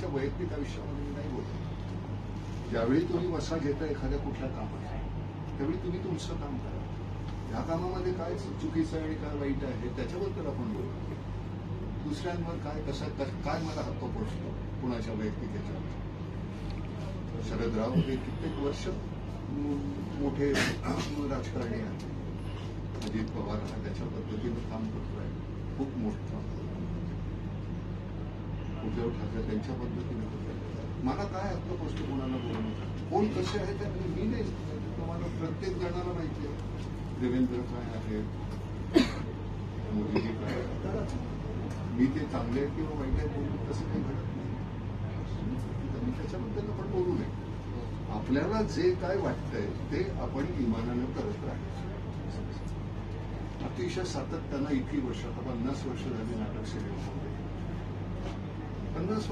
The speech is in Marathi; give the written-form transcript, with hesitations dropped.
तुमच्या वैयक्तिक आयुष्यामध्ये मी नाही बोलतो. ज्यावेळी तुम्ही वसा घेता एखाद्या कुठल्या कामाचा, त्यावेळी तुम्ही तुमचं काम करा. ह्या कामामध्ये काय चुकीचं आहे आणि काय वाईट आहे त्याच्याबद्दल आपण बोलतो. दुसऱ्यांवर काय काय मला हक्क पोचतो कुणाच्या वैयक्तिक ह्याच्यावर. शरदराव हे कित्येक वर्ष मोठे राजकारणी आहेत. अजित पवार हा त्याच्या पद्धतीनं काम करतोय, खूप मोठं. उद्धव ठाकरे त्यांच्या पद्धतीनं करतोय. मला काय हक्क पोचतो कोणाला बोलण्याचा? कोण कसे आहे ते मी नाही. तुम्हाला प्रत्येक जणाला माहिती आहे देवेंद्र काय आहे, मोदीजी काय आहे. मी ते चांगले आहे किंवा वाईट आहे बोलून तसं काही घडत नाही. मी त्याच्याबद्दल आपण बोलू नये. आपल्याला जे काय वाटतंय ते आपण इमानानं करत राहायचं. अतिशय सातत्यानं इतकी वर्ष, आता 50 वर्ष झाली नाटक सिनेमा 50